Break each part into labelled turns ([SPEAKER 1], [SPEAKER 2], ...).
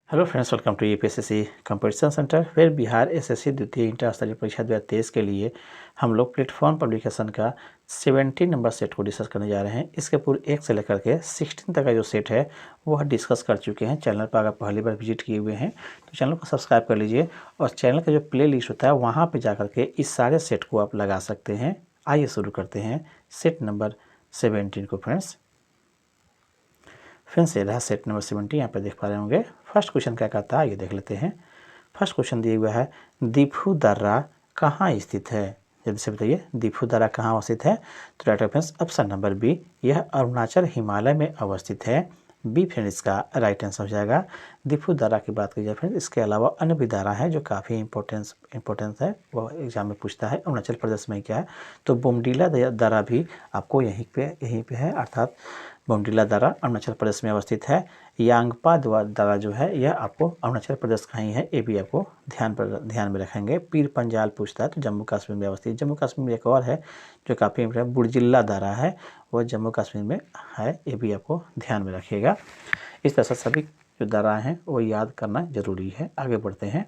[SPEAKER 1] Hello friends, welcome to UPSC competition centre. फिर Bihar SSC द्वितीय inter स्तरीय परीक्षा 2023 के लिए हम लोग प्लेटफॉर्म पब्लिकेशन का 70 नंबर सेट को डिस्कस करने जा रहे हैं। इसके पूरे 1 से लेकर के 16 तक का जो सेट है वह डिस्कस कर चुके हैं। चैनल पर अगर पहली बार विजिट किए हुए हैं तो चैनल को सब्सक्राइब कर लीजिए और चैनल का जो प्ले लिस्ट होता है वहाँ पर जा करके इस सारे सेट को आप लगा सकते हैं। आइए शुरू करते हैं सेट नंबर 17 को फ्रेंड्स। फिर से रहा सेट नंबर 70, यहाँ पे देख पा रहे होंगे। फर्स्ट क्वेश्चन क्या कहता है ये देख लेते हैं। फर्स्ट क्वेश्चन दिया हुआ है दीफू दर्रा कहाँ स्थित है। जल्दी से बताइए दीफू दर्रा कहाँ स्थित है। तो right option option number B, यह अरुणाचल हिमालय में अवस्थित है। बी फ्रेंड इसका राइट आंसर हो जाएगा। दीफू दर्रा की बात की जाए फ्रेंड, इसके अलावा अन्य भी दर्रा है जो काफ़ी इंपॉर्टेंस है, वो एग्जाम में पूछता है। अरुणाचल प्रदेश में क्या है तो बोमडीला दर्रा भी आपको यहीं पे है, अर्थात बोमडीला दर्रा अरुणाचल प्रदेश में अवस्थित है। यांगपा दर्रा जो है यह आपको अरुणाचल प्रदेश का ही है, ये भी आपको ध्यान में रखेंगे। पीर पंजाल पूछता है तो जम्मू कश्मीर में अवस्थित। जम्मू कश्मीर में एक और है जो काफ़ी इंपॉर्टेंट, बुर्जिल्ला दर्रा है, वह जम्मू कश्मीर में है, ये भी आपको ध्यान में रखिएगा। इस तरह से सभी जो दर्रा हैं वो याद करना जरूरी है। आगे बढ़ते हैं।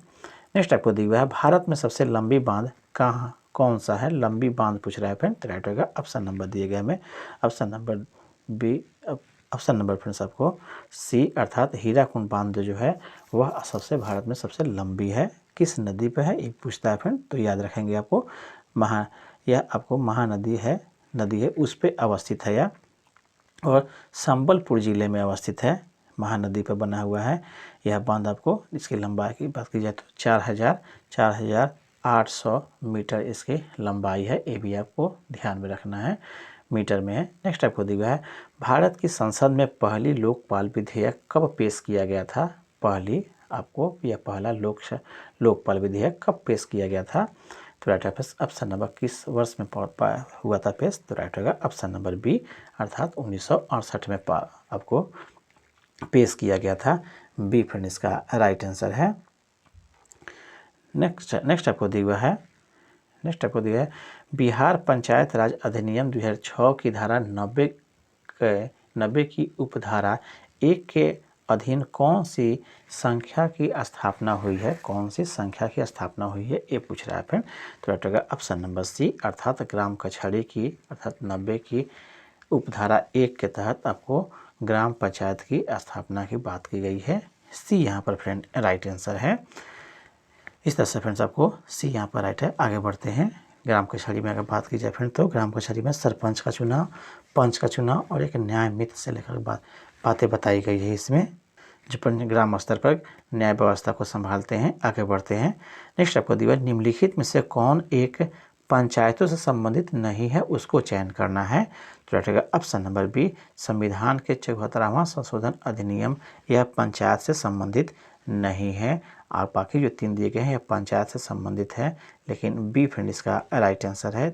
[SPEAKER 1] नेक्स्ट आपको दिया हुआ है भारत में सबसे लंबी बांध कौन सा है। लंबी बांध पूछ रहा है फ्रेंड, तो राइट होगा ऑप्शन नंबर दिए गए में option number B. Option number friends आपको सी, अर्थात हीराकुंड बांध जो है वह सबसे भारत में सबसे लंबी है। किस नदी पे है ये पूछता है फ्रेंड, तो याद रखेंगे आपको यह आपको महानदी है, नदी है उस पे अवस्थित है यह, और संबलपुर जिले में अवस्थित है। महानदी पर बना हुआ है यह बांध। आपको इसकी लंबाई की बात की जाए तो 4,800 मीटर इसकी लंबाई है, ये भी आपको ध्यान में रखना है, मीटर में है। नेक्स्ट आपको दिया है भारत की संसद में पहली लोकपाल विधेयक कब पेश किया गया था। पहली आपको यह पहला लोकपाल विधेयक कब पेश किया गया था। तो राइट ऑप्शन नंबर किस वर्ष में हुआ था पेश, तो राइट होगा ऑप्शन नंबर बी, अर्थात 1968 में आपको पेश किया गया था। बी फ्रेंड इसका राइट आंसर है। नेक्स्ट आपको दिया है बिहार पंचायत राज अधिनियम 2006 की धारा 90 की उपधारा 1 के अधीन कौन सी संख्या की स्थापना हुई है। कौन सी संख्या की स्थापना हुई है ये पूछ रहा है फ्रेंड, तो राइट होगा ऑप्शन नंबर सी, अर्थात ग्राम कचहरी की, अर्थात 90 की उपधारा 1 के तहत आपको ग्राम पंचायत की स्थापना की बात की गई है। सी यहाँ पर फ्रेंड राइट आंसर है। इस तरह से फ्रेंड्स आपको सी यहाँ पर राइट है। आगे बढ़ते हैं। ग्राम कचहरी में अगर बात की जाए फ्रेंड, तो ग्राम कचहरी में सरपंच का चुनाव, पंच का चुनाव और एक न्याय मित्र से लेकर बातें बताई गई है इसमें, जो ग्राम स्तर पर न्याय व्यवस्था को संभालते हैं। आगे बढ़ते हैं। नेक्स्ट आपको दिया निम्नलिखित में से कौन एक पंचायतों से संबंधित नहीं है, उसको चयन करना है। तो रहेगा ऑप्शन नंबर बी, संविधान के 74वां संशोधन अधिनियम यह पंचायत से संबंधित नहीं है। और बाकी जो 3 दिए गए हैं यह पंचायत से संबंधित है, लेकिन बी फ्रेंड इसका राइट आंसर है।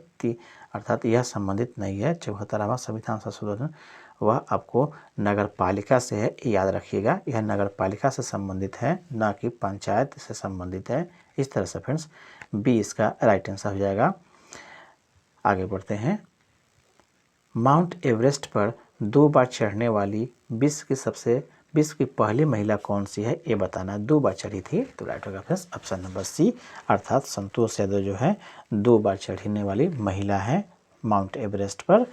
[SPEAKER 1] अर्थात यह संबंधित नहीं है। 74वां संविधान संशोधन वह आपको नगर पालिका से है, याद रखिएगा, यह नगर पालिका से संबंधित है, न कि पंचायत से संबंधित है। इस तरह से फ्रेंड्स बी इसका राइट आंसर हो जाएगा। आगे बढ़ते हैं। माउंट एवरेस्ट पर 2 बार चढ़ने वाली विश्व की पहली महिला कौन सी है ये बताना। 2 बार चढ़ी थी, तो राइट होगा फ्रेंड्स ऑप्शन नंबर सी, अर्थात संतोष यादव जो है 2 बार चढ़ने वाली महिला है माउंट एवरेस्ट पर।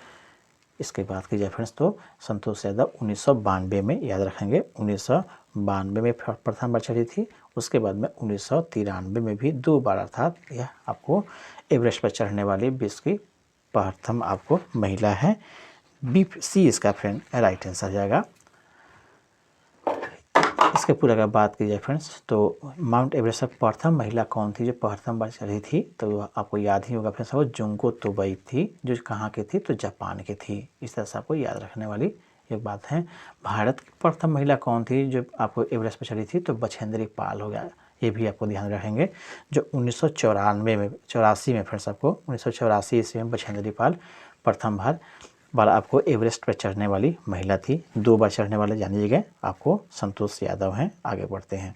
[SPEAKER 1] इसके बाद की जाए फ्रेंड्स तो संतोष यादव 1992 में, याद रखेंगे 1992 में प्रथम बार चढ़ी थी। उसके बाद में 1993 में भी 2 बार, अर्थात यह आपको एवरेस्ट पर चढ़ने वाली विश्व की प्रथम आपको महिला है। बी सी इसका फ्रेंड राइट आंसर जाएगा। इसके पूरा अगर बात की जाए फ्रेंड्स तो माउंट एवरेस्ट पर प्रथम महिला कौन थी जो प्रथम बार चढ़ी थी, तो आपको याद ही होगा फ्रेंड्स, वो जुंको तोबई थी, जो कहाँ की थी तो जापान की थी। इस तरह से आपको याद रखने वाली एक बात है। भारत की प्रथम महिला कौन थी जो आपको एवरेस्ट पर चढ़ी थी, तो बछेंद्री पाल हो गया, ये भी आपको ध्यान रखेंगे, जो 1984 में फ्रेंड्स आपको 1984 ईस्वी में बछेंद्री पाल प्रथम बार आपको एवरेस्ट पर चढ़ने वाली महिला थी। 2 बार चढ़ने वाले जानिए गए आपको संतोष यादव हैं। आगे बढ़ते हैं।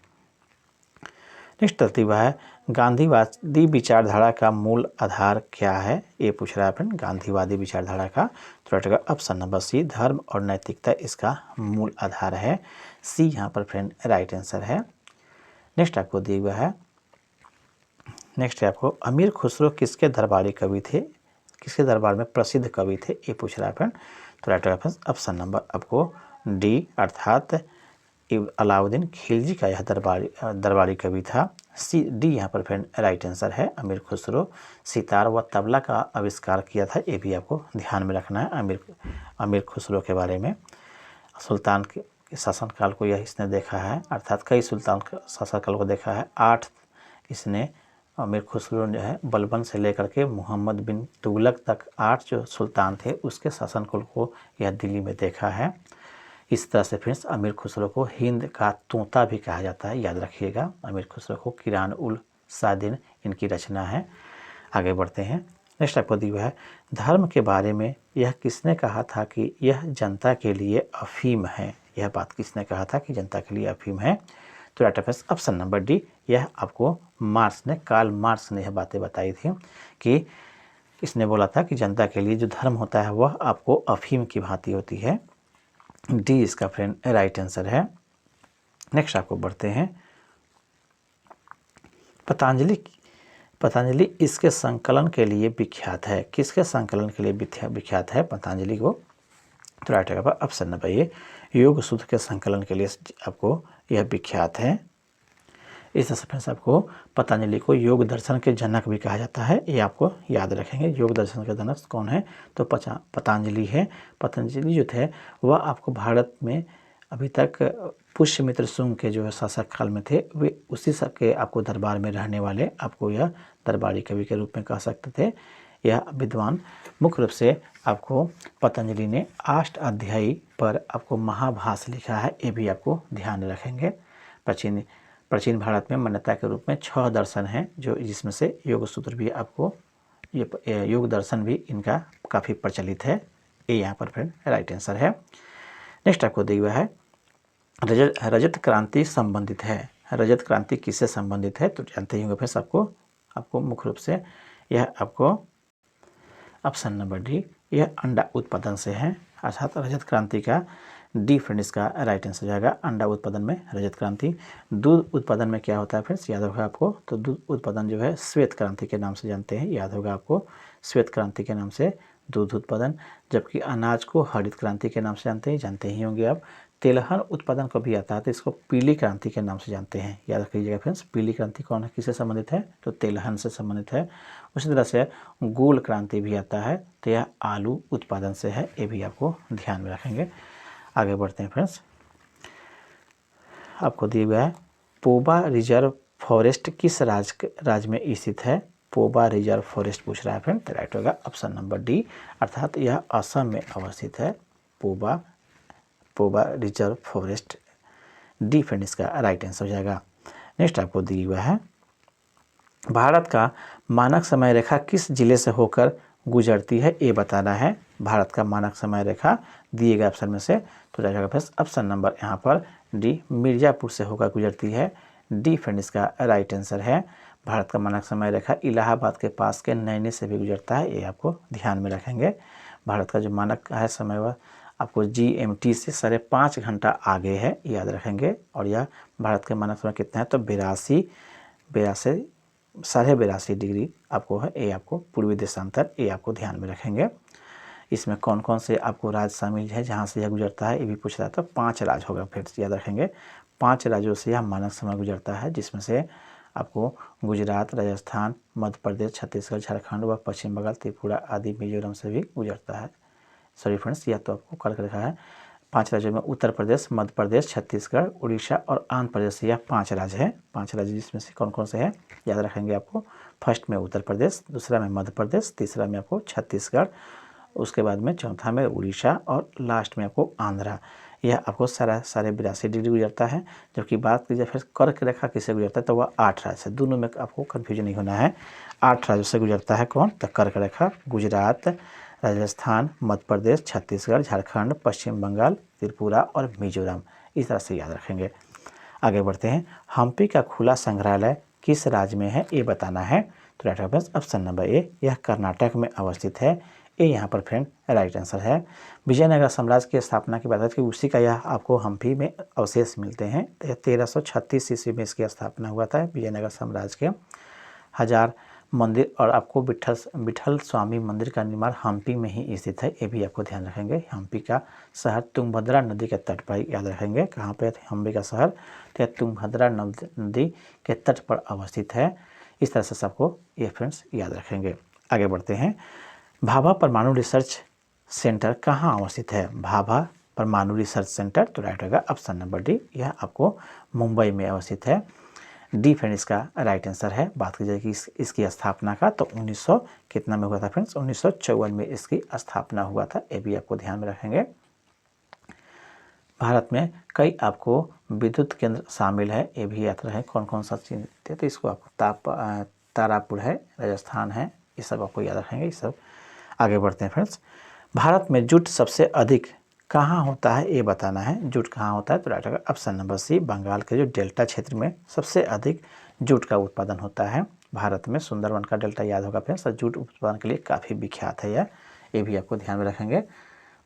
[SPEAKER 1] नेक्स्ट तरतीबा है गांधीवादी विचारधारा का मूल आधार क्या है, ये पूछ रहा है फ्रेंड, गांधीवादी विचारधारा का। तो रहेगा ऑप्शन नंबर सी, धर्म और नैतिकता इसका मूल आधार है। सी यहाँ पर फ्रेंड राइट आंसर है। नेक्स्ट आपको दिया हुआ है, नेक्स्ट है आपको अमीर खुसरो किसके दरबारी कवि थे, किसके दरबार में प्रसिद्ध कवि थे, ये पूछ रहा है फ्रेंड। तो राइट ऑप्शन ऑप्शन नंबर आपको डी अर्थात अलाउद्दीन खिलजी का यह दरबारी कवि था। सी डी यहाँ पर फ्रेंड राइट आंसर है। अमीर खुसरो सितार व तबला का आविष्कार किया था, ये भी आपको ध्यान में रखना है अमीर खुसरो के बारे में। सुल्तान के शासनकाल को यह इसने देखा है, अर्थात कई सुल्तान शासनकाल को देखा है। 8 इसने अमीर खुसरो जो है बलबन से लेकर के मोहम्मद बिन तुगलक तक 8 जो सुल्तान थे उसके शासनकाल को यह दिल्ली में देखा है। इस तरह से फ्रेंड्स अमीर खुसरो को हिंद का तोता भी कहा जाता है, याद रखिएगा। अमीर खुसरो को किरान उल सादिन इनकी रचना है। आगे बढ़ते हैं। नेक्स्ट आपको दिया है, धर्म के बारे में यह किसने कहा था कि यह जनता के लिए अफीम है, यह बात किसने कहा था कि जनता के लिए अफीम है। तो राइट ऑप्शन नंबर डी, यह आपको मार्क्स ने, कार्ल मार्क्स ने यह बातें बताई थी कि इसने बोला था कि जनता के लिए जो धर्म होता है वह आपको अफीम की भांति होती है। डी इसका फ्रेंड राइट आंसर है। नेक्स्ट आपको बढ़ते हैं। पतंजलि इसके संकलन के लिए विख्यात है, किसके संकलन के लिए विख्यात है पतंजलि को। तो राइट ऑप्शन नंबर ए, योग सूत्र के संकलन के लिए आपको यह विख्यात है। इस तरह से आपको पतंजलि को योग दर्शन के जनक भी कहा जाता है, ये आपको याद रखेंगे। योग दर्शन के जनक कौन है, तो पतंजलि है। पतंजलि जो थे वह आपको भारत में अभी तक पुष्यमित्र शुंग के जो है शासक काल में थे, वे उसी के आपको दरबार में रहने वाले आपको यह दरबारी कवि के रूप में कह सकते थे। यह विद्वान मुख्य रूप से आपको पतंजलि ने 8 अध्यायी पर आपको महाभाष्य लिखा है, ये भी आपको ध्यान रखेंगे। प्राचीन भारत में मान्यता के रूप में 6 दर्शन हैं, जो जिसमें से योग सूत्र भी आपको, ये योग दर्शन भी इनका काफ़ी प्रचलित है, ये यहाँ पर फिर राइट आंसर है। नेक्स्ट आपको दिया हुआ है, रजत क्रांति संबंधित है, रजत क्रांति किससे संबंधित है, तो जानते ही होंगे फिर आपको मुख्य रूप से यह आपको ऑप्शन नंबर डी, यह अंडा उत्पादन से है, अर्थात रजत क्रांति का डी फ्रेंड इसका राइट आंसर जाएगा। अंडा उत्पादन में रजत क्रांति। दूध उत्पादन में क्या होता है फ्रेंड्स, याद होगा आपको, तो दूध उत्पादन जो है श्वेत क्रांति के नाम से जानते हैं, याद होगा आपको, श्वेत क्रांति के नाम से दूध उत्पादन। जबकि अनाज को हरित क्रांति के नाम से जानते ही होंगे आप। तेलहन उत्पादन कभी आता है तो इसको पीली क्रांति के नाम से जानते हैं, याद रखिएगा फ्रेंड्स। पीली क्रांति कौन है, किससे संबंधित है, तो तेलहन से संबंधित है। उसी तरह से गोल क्रांति भी आता है, तो यह आलू उत्पादन से है, ये भी आपको ध्यान में रखेंगे। आगे बढ़ते हैं फ्रेंड्स। आपको दिया गया है, पोबा रिजर्व फॉरेस्ट किस राज्य में स्थित है, पोबा रिजर्व फॉरेस्ट पूछ रहा है फ्रेंड, तो राइट होगा ऑप्शन नंबर डी, अर्थात यह असम में अवस्थित है। पोबा रिजर्व फॉरेस्ट, डी फ्रेंड इसका राइट आंसर हो जाएगा। नेक्स्ट आपको दिया हुआ है, भारत का मानक समय रेखा किस जिले से होकर गुजरती है, ये बताना है। भारत का मानक समय रेखा दिए गए ऑप्शन में से, तो जाएगा फिर ऑप्शन नंबर यहाँ पर डी, मिर्ज़ापुर से होकर गुजरती है, डी फ्रेंड इसका राइट आंसर है। भारत का मानक समय रेखा इलाहाबाद के पास के नैनी से भी गुजरता है, ये आपको ध्यान में रखेंगे। भारत का जो मानक है समय वह आपको GMT से 5.5 घंटा आगे है, याद रखेंगे। और यह भारत के मानक समय कितना है, तो 82 डिग्री आपको है, ये आपको पूर्वी देशांतर, ये आपको ध्यान में रखेंगे। इसमें कौन कौन से आपको राज्य शामिल है जहाँ से यह गुजरता है, ये भी पूछ रहा था। 5 राज्य होगा, फिर याद रखेंगे। 5 राज्यों से यह मानक समय गुजरता है, जिसमें से आपको गुजरात, राजस्थान, मध्य प्रदेश, छत्तीसगढ़, झारखंड व पश्चिम बंगाल, त्रिपुरा आदि मिजोरम से भी गुजरता है। सॉरी फ्रेंड्स, यह तो आपको करके रखा है। 5 राज्यों में उत्तर प्रदेश, मध्य प्रदेश, छत्तीसगढ़, उड़ीसा और आंध्र प्रदेश से यह 5 राज्य है। 5 राज्य जिसमें से कौन कौन से हैं, याद रखेंगे आपको। फर्स्ट में उत्तर प्रदेश, दूसरा में मध्य प्रदेश, तीसरा में आपको छत्तीसगढ़, उसके बाद में चौथा में उड़ीसा और लास्ट में आपको आंध्रा। यह आपको सारे 82 डिग्री गुजरता है। जबकि बात कीजिए फिर कर्क रेखा किससे गुजरता है, तो वह 8 राज्य से, दोनों में आपको कन्फ्यूजन नहीं होना है। 8 राज्यों से गुजरता है कौन, तो कर्क रेखा गुजरात, राजस्थान, मध्य प्रदेश, छत्तीसगढ़, झारखंड, पश्चिम बंगाल, त्रिपुरा और मिजोरम, इस तरह से याद रखेंगे। आगे बढ़ते हैं, हम्पी का खुला संग्रहालय किस राज्य में है, ये बताना है। तो राइट ऑप्शन नंबर ए, यह कर्नाटक में अवस्थित है, ये यहाँ पर फ्रेंड राइट आंसर है। विजयनगर साम्राज्य की स्थापना की बात है कि उसी का यह आपको हम्पी में अवशेष मिलते हैं। 1336 ईस्वी में इसकी स्थापना हुआ था विजयनगर साम्राज्य के। हजार मंदिर और आपको विठल स्वामी मंदिर का निर्माण हम्पी में ही स्थित है, ये भी आपको ध्यान रखेंगे। हम्पी का शहर तुंगभद्रा नदी के तट पर, याद रखेंगे कहाँ पे हम्पी का शहर, तो तुंगभद्रा नदी के तट पर अवस्थित है। इस तरह से सबको ये फ्रेंड्स याद रखेंगे। आगे बढ़ते हैं। भाभा परमाणु रिसर्च सेंटर कहाँ अवस्थित है? भाभा परमाणु रिसर्च सेंटर, तो राइट होगा ऑप्शन नंबर डी, यह आपको मुंबई में अवस्थित है। डी फ्रेंड इसका राइट आंसर है। बात की जाए कि इसकी स्थापना का, तो 1900 कितना में हुआ था फ्रेंड्स? 1954 में इसकी स्थापना हुआ था, ये भी आपको ध्यान में रखेंगे। भारत में कई आपको विद्युत केंद्र शामिल है, ये भी याद रहे कौन कौन सा चीज थे, तो इसको आपको तारापुर है, राजस्थान है, ये सब आपको याद रखेंगे ये सब। आगे बढ़ते हैं फ्रेंड्स। भारत में जूट सबसे अधिक कहाँ होता है, ये बताना है। जूट कहाँ होता है, तो राइट होगा ऑप्शन नंबर सी, बंगाल के जो डेल्टा क्षेत्र में सबसे अधिक जूट का उत्पादन होता है। भारत में सुंदरवन का डेल्टा याद होगा फ्रेंड्स, जूट उत्पादन के लिए काफ़ी विख्यात है यह, ये भी आपको ध्यान में रखेंगे।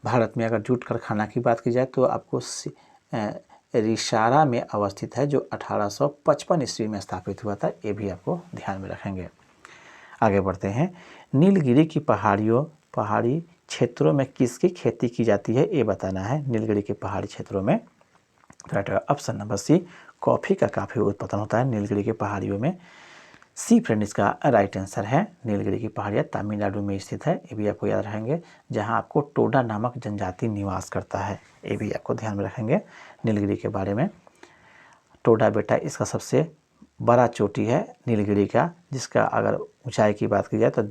[SPEAKER 1] भारत में अगर जूट कारखाना की बात की जाए तो आपको रिसारा में अवस्थित है, जो 1855 ईस्वी में स्थापित हुआ था, ये भी आपको ध्यान में रखेंगे। आगे बढ़ते हैं। नीलगिरी की पहाड़ी क्षेत्रों में किसकी खेती की जाती है, ये बताना है। नीलगिरी के पहाड़ी क्षेत्रों में, right option number C, coffee का काफ़ी उत्पादन होता है नीलगिरी के पहाड़ियों में। सी फ्रेंड इसका राइट आंसर है। नीलगिरी की पहाड़ियाँ तमिलनाडु में स्थित है, ये भी आपको याद रखेंगे, जहाँ आपको टोडा नामक जनजाति निवास करता है, ये भी आपको ध्यान में रखेंगे नीलगिरी के बारे में। टोडा बेटा इसका सबसे बड़ा चोटी है नीलगिरी का, जिसका अगर ऊंचाई की बात की जाए तो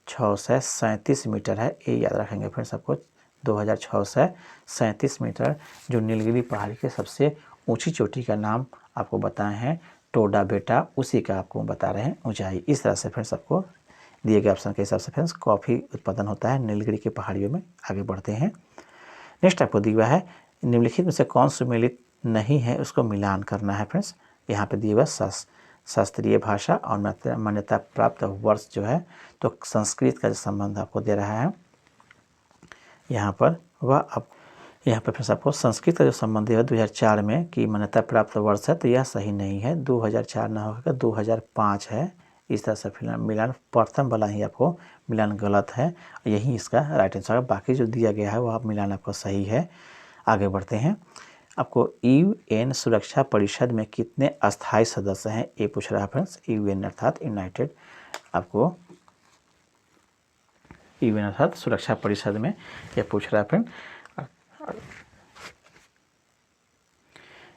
[SPEAKER 1] 2637 मीटर है, ये याद रखेंगे फ्रेंड्स आपको। 2637 मीटर जो नीलगिरी पहाड़ी के सबसे ऊंची चोटी का नाम आपको बताए हैं टोडा बेटा, उसी का आपको बता रहे हैं ऊंचाई। इस तरह से फ्रेंड्स आपको दिए गए ऑप्शन के हिसाब से फ्रेंड्स कॉफ़ी उत्पादन होता है नीलगिरी की पहाड़ियों में। आगे बढ़ते हैं। नेक्स्ट आपको दिया हुआ है, निम्नलिखित में से कौन सुमेलित नहीं है, उसको मिलान करना है फ्रेंड्स। यहाँ पे दिए हुआ शास्त्रीय भाषा और मान्यता प्राप्त वर्ष जो है, तो संस्कृत का जो संबंध आपको दे रहा है यहाँ पर, वह अब यहाँ पर फिर आपको संस्कृत का जो संबंध है 2004 में कि मान्यता प्राप्त वर्ष है, तो यह सही नहीं है, 2004 ना होगा 2005 है। इस तरह से फिर मिलान प्रथम वाला ही आपको मिलान गलत है, यही इसका राइट आंसर है। बाकी जो दिया गया है वह मिलान आपका सही है। आगे बढ़ते हैं। आपको यूएन सुरक्षा परिषद में कितने अस्थायी सदस्य हैं, ये पूछ रहा है फ्रेंड्स। यूएन अर्थात यूनाइटेड, आपको यूएन अर्थात सुरक्षा परिषद में ये पूछ रहा है फ्रेंड।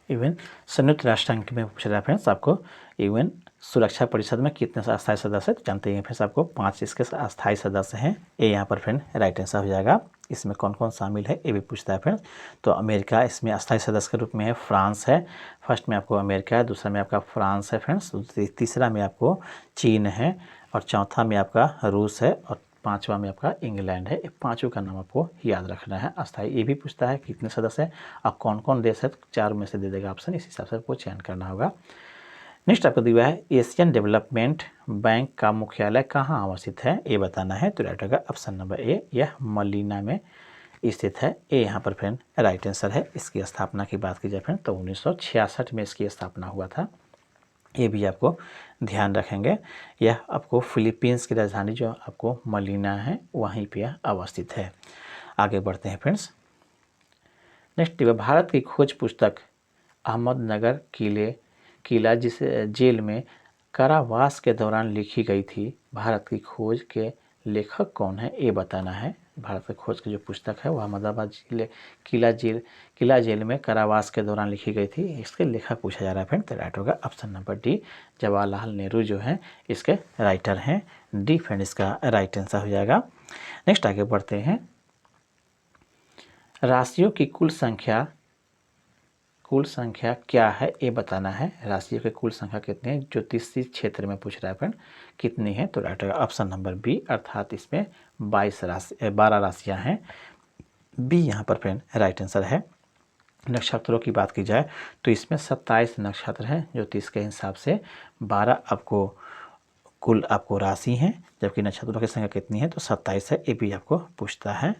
[SPEAKER 1] यूएन संयुक्त राष्ट्र संघ में पूछ रहा है फ्रेंड्स आपको, यूएन सुरक्षा परिषद में कितने अस्थायी सदस्य जानते हैं फ्रेंड्स आपको? 5 इसके अस्थायी सदस्य हैं, ये यहाँ पर फ्रेंड राइट आंसर हो जाएगा। इसमें कौन कौन शामिल है ये भी पूछता है फ्रेंड्स। तो अमेरिका इसमें अस्थायी सदस्य के रूप में है, फ्रांस है, फर्स्ट में आपको अमेरिका है, दूसरा में आपका फ्रांस है फ्रेंड्स, तीसरा में आपको चीन है, और चौथा में आपका रूस है, और पांचवा में आपका इंग्लैंड है। ये पांचों का नाम आपको याद रखना है। अस्थायी ये भी पूछता है कितने सदस्य हैं और कौन कौन देश है, तो 4 में से दे देगा ऑप्शन, इस हिसाब से आपको चयन करना होगा। नेक्स्ट आपको दिया है एशियन डेवलपमेंट बैंक का मुख्यालय कहाँ अवस्थित है, ये बताना है। तो राइट होगा ऑप्शन नंबर ए, यह मलिना में स्थित है, ये यहाँ पर फ्रेंड राइट आंसर है। इसकी स्थापना की बात की जाए फ्रेंड तो 1966 में इसकी स्थापना हुआ था, ये भी आपको ध्यान रखेंगे। यह आपको फिलीपींस की राजधानी जो आपको मलिना है वहीं पे अवस्थित है। आगे बढ़ते हैं फ्रेंड्स। नेक्स्ट भारत की खोज पुस्तक अहमदनगर किला जिस जेल में कारावास के दौरान लिखी गई थी, भारत की खोज के लेखक कौन है, ये बताना है। भारत की खोज की जो पुस्तक है वह अहमदाबाद किला जेल में कारावास के दौरान लिखी गई थी, इसके लेखक पूछा जा रहा है फ्रेंड। तो राइट होगा option number D, Jawaharlal Nehru जो है इसके राइटर हैं। डी फ्रेंड इसका राइट आंसर हो जाएगा। नेक्स्ट आगे बढ़ते हैं। राशियों की कुल संख्या क्या है, ये बताना है। राशियों की कुल संख्या कितनी है, ज्योतिषी क्षेत्र में पूछ रहा है फ्रेंड, कितनी है। तो राइट होगा ऑप्शन नंबर बी, अर्थात इसमें 12 राशियाँ हैं। बी यहाँ पर फ्रेंड राइट आंसर है। नक्षत्रों की बात की जाए तो इसमें 27 नक्षत्र हैं, ज्योतिष के हिसाब से 12 आपको कुल आपको राशि हैं, जबकि नक्षत्रों की संख्या कितनी है तो 27 है, ये भी आपको पूछता है।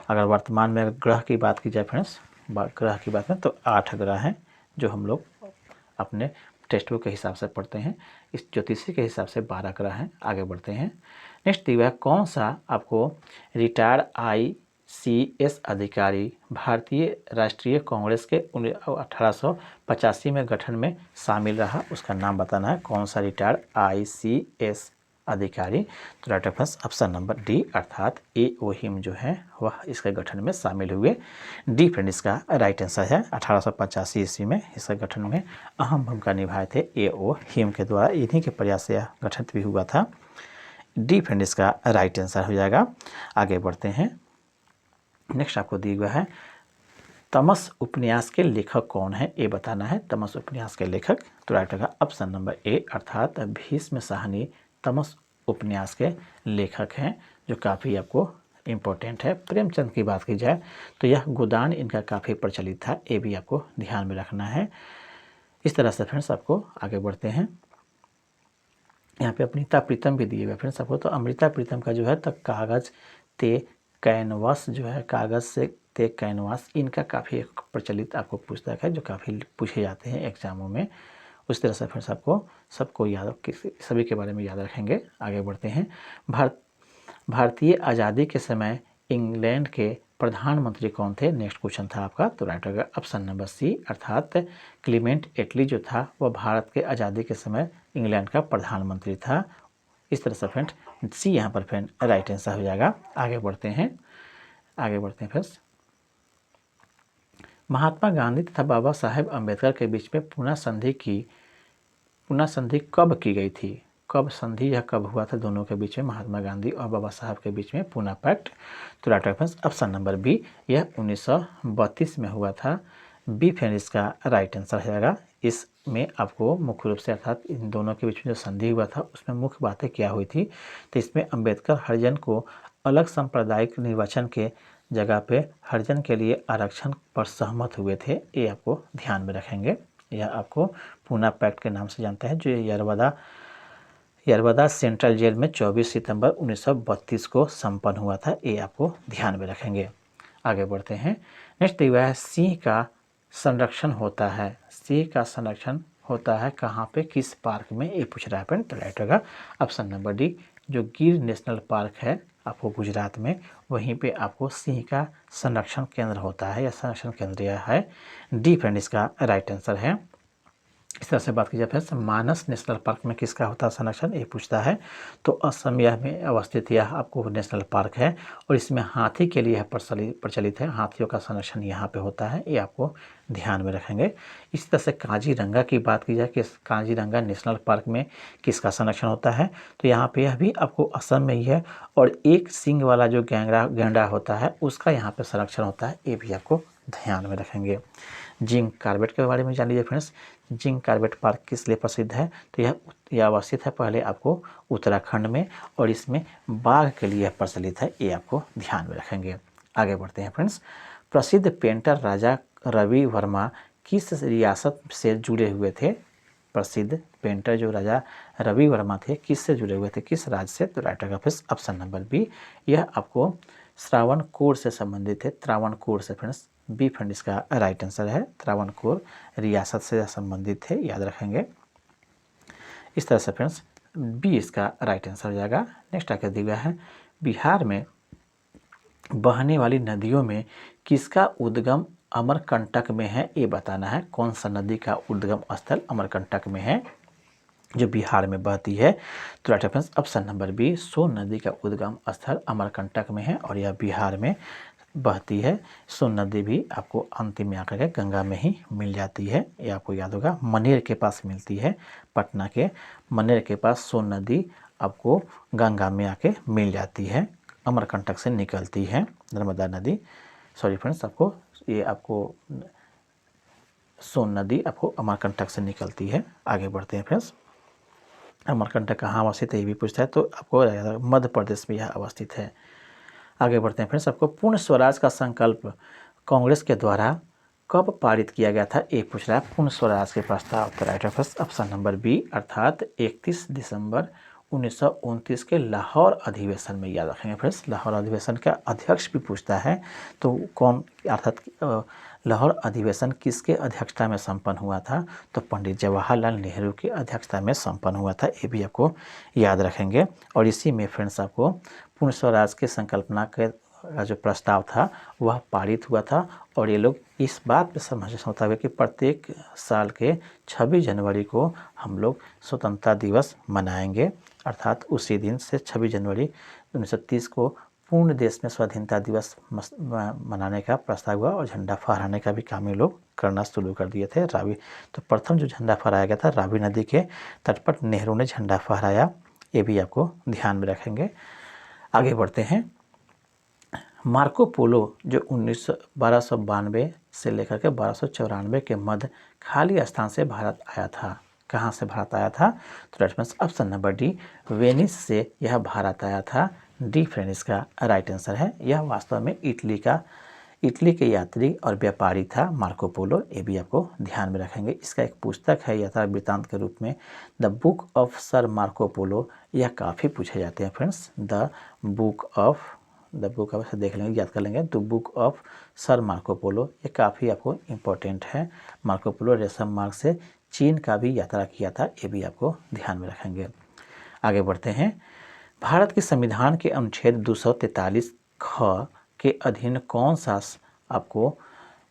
[SPEAKER 1] अगर वर्तमान में ग्रह की बात की जाए फ्रेंड्स, ग्रह की बात में तो 8 ग्रह हैं जो हम लोग अपने टेक्स्ट बुक के हिसाब से पढ़ते हैं। इस ज्योतिषी के हिसाब से 12 ग्रह हैं। आगे बढ़ते हैं। नेक्स्ट दिया कौन सा आपको रिटायर्ड ICS अधिकारी भारतीय राष्ट्रीय कांग्रेस के 1885 में गठन में शामिल रहा, उसका नाम बताना है। कौन सा रिटायर्ड ICS अधिकारी, तो right option option number D अर्थात A.O. हिम जो है वह इसके गठन में शामिल हुए। डी फ्रेंड इसका राइट आंसर है। 1885 ईस्वी में इसके गठन में अहम भूमिका निभाए थे A.O. हिम के द्वारा, इन्हीं के प्रयास से यह गठित भी हुआ था। डी फ्रेंड इसका राइट आंसर हो जाएगा। आगे बढ़ते हैं। नेक्स्ट आपको दिया हुआ है तमस उपन्यास के लेखक कौन है, ये बताना है। तमस उपन्यास के लेखक, तो राइट होगा ऑप्शन नंबर ए अर्थात भीष्म साहनी तमस उपन्यास के लेखक हैं, जो काफ़ी आपको इम्पोर्टेंट है। प्रेमचंद की बात की जाए तो यह गोदान इनका काफ़ी प्रचलित था, ये भी आपको ध्यान में रखना है। इस तरह से फ्रेंड्स आपको आगे बढ़ते हैं। यहाँ पे अमृता प्रीतम भी दिए हुए फ्रेंड्स आपको, तो अमृता प्रीतम का जो है तो कागज़ ते कैनवास जो है, कागज़ से ते कैनवास, इनका काफ़ी प्रचलित आपको पुस्तक है जो काफ़ी पूछे जाते हैं एग्जामों में। उस तरह से फ्रेंड्स आपको सबको याद, सभी के बारे में याद रखेंगे। आगे बढ़ते हैं। भारतीय आज़ादी के समय इंग्लैंड के प्रधानमंत्री कौन थे, नेक्स्ट क्वेश्चन था आपका, तो राइट होगा ऑप्शन नंबर सी अर्थात क्लीमेंट एटली जो था वह भारत के आज़ादी के समय इंग्लैंड का प्रधानमंत्री था। इस तरह से फ्रेंड सी यहाँ पर फ्रेंड राइट आंसर हो जाएगा। आगे बढ़ते हैं। फ्रेंड्स महात्मा गांधी तथा बाबा साहेब अम्बेडकर के बीच में पुनः संधि कब की गई थी, कब संधि या कब हुआ था दोनों के बीच में, महात्मा गांधी और बाबा साहब के बीच में पुनः पैक्ट, तो right friends option number B, यह 1932 में हुआ था। बी फ्रेंड इसका राइट आंसर हो जाएगा। इसमें आपको मुख्य रूप से अर्थात इन दोनों के बीच में जो संधि हुआ था उसमें मुख्य बातें क्या हुई थी, तो इसमें अम्बेडकर हरिजन को अलग सांप्रदायिक निर्वाचन के जगह पे हरिजन के लिए आरक्षण पर सहमत हुए थे, ये आपको ध्यान में रखेंगे। यह आपको पूना पैक्ट के नाम से जानते हैं, जो यरवदा सेंट्रल जेल में 24 सितंबर 1932 को संपन्न हुआ था, ये आपको ध्यान में रखेंगे। आगे बढ़ते हैं। नेक्स्ट दिया है सिंह का संरक्षण होता है, सिंह का संरक्षण होता है कहाँ पे, किस पार्क में, ये पूछ रहा है। तो राइट होगा ऑप्शन नंबर डी, जो गिर नेशनल पार्क है आपको गुजरात में, वहीं पे आपको सिंह का संरक्षण केंद्र होता है या संरक्षण केंद्र है। डी फ्रेंड इसका राइट आंसर है। इस तरह से बात की जाए फिर मानस नेशनल पार्क में किसका होता है संरक्षण, ये पूछता है, तो असम में अवस्थित यह आपको नेशनल पार्क है और इसमें हाथी के लिए प्रचलित है, हाथियों का संरक्षण यहाँ पे होता है, ये आपको ध्यान में रखेंगे। इसी तरह से काजीरंगा की बात की जाए कि काजीरंगा नेशनल पार्क में किसका संरक्षण होता है, तो यहाँ पे यह भी आपको असम में ही है और एक सींग वाला जो गैंडा होता है उसका यहाँ पे संरक्षण होता है, ये भी आपको ध्यान में रखेंगे। जिंक कार्बेट के बारे में जान लीजिए फ्रेंड्स। जिंक कार्बेट पार्क किस लिए प्रसिद्ध है, तो यह अवस्थित है पहले आपको उत्तराखंड में और इसमें बाघ के लिए प्रचलित है, ये आपको ध्यान में रखेंगे। आगे बढ़ते हैं फ्रेंड्स। प्रसिद्ध पेंटर राजा रवि वर्मा किस रियासत से जुड़े हुए थे, प्रसिद्ध पेंटर जो राजा रवि वर्मा थे किससे जुड़े हुए थे, किस राज्य से, तो राइट होगा फ्रेंड्स ऑप्शन नंबर बी, यह आपको त्रावणकोर से संबंधित है, त्रावणकोर से फ्रेंड्स। बी फ्रेंड इसका राइट आंसर है, त्रावणकोर रियासत से संबंधित है, याद रखेंगे। इस तरह से फ्रेंड्स बी इसका राइट आंसर हो जाएगा। नेक्स्ट आकर दिया गया है बिहार में बहने वाली नदियों में किसका उद्गम अमरकंटक में है, ये बताना है। कौन सा नदी का उद्गम स्थल अमरकंटक में है जो बिहार में बहती है, तो right friends option number B, Son नदी का उद्गम स्थल अमरकंटक में है और यह बिहार में बहती है। सोन नदी भी आपको अंतिम में आकर के गंगा में ही मिल जाती है, ये आपको याद होगा। मनेर के पास मिलती है, पटना के मनेर के पास सोन नदी आपको गंगा में आके मिल जाती है, अमरकंटक से निकलती है नर्मदा नदी। सॉरी फ्रेंड्स, आपको ये आपको सोन नदी आपको अमरकंटक से निकलती है। आगे बढ़ते हैं फ्रेंड्स। अमरकंटक कहाँ अवस्थित है ये भी पूछता है, तो आपको मध्य प्रदेश में यह अवस्थित है। आगे बढ़ते हैं फ्रेंड्स। आपको पूर्ण स्वराज का संकल्प कांग्रेस के द्वारा कब पारित किया गया था, ये पूछ रहा है। पूर्ण स्वराज के प्रस्ताव, तो राइट ऑप्शन नंबर बी अर्थात 31 दिसंबर 1929 के लाहौर अधिवेशन में, याद रखेंगे फ्रेंड्स, लाहौर अधिवेशन का अध्यक्ष भी पूछता है तो कौन, अर्थात लाहौर अधिवेशन किसके अध्यक्षता में संपन्न हुआ था, तो पंडित जवाहरलाल नेहरू की अध्यक्षता में संपन्न हुआ था, ये भी आपको याद रखेंगे। और इसी में फ्रेंड्स आपको पूर्ण स्वराज की संकल्पना का जो प्रस्ताव था वह पारित हुआ था। और ये लोग इस बात पे समझौता हुआ कि प्रत्येक साल के 26 जनवरी को हम लोग स्वतंत्रता दिवस मनाएंगे, अर्थात उसी दिन से 26 जनवरी 1930 को पूर्ण देश में स्वाधीनता दिवस मनाने का प्रस्ताव हुआ और झंडा फहराने का भी काम ये लोग करना शुरू कर दिए थे। रावी, तो प्रथम जो झंडा फहराया गया था रावी नदी के तट पर नेहरू ने झंडा फहराया, ये भी आपको ध्यान में रखेंगे। आगे बढ़ते हैं। मार्को पोलो जो 1292 से लेकर के 1294 के मध्य खाली स्थान से भारत आया था। कहाँ से भारत आया था, तो that means option number D, Venice से यह भारत आया था। डी फ्रेंड इसका राइट आंसर है। यह वास्तव में इटली के यात्री और व्यापारी था मार्को पोलो, ये भी आपको ध्यान में रखेंगे। इसका एक पुस्तक है यात्रा वृत्तांत के रूप में, the book of sir Marco Polo, यह काफ़ी पूछे जाते हैं फ्रेंड्स। द बुक ऑफ देख लेंगे, याद कर लेंगे, the book of sir Marco Polo, ये काफ़ी आपको इम्पोर्टेंट है। मार्को पोलो रेशम मार्ग से चीन का भी यात्रा किया था, ये भी आपको ध्यान में रखेंगे। आगे बढ़ते हैं। भारत के संविधान के अनुच्छेद 243 ख के अधीन कौन सा आपको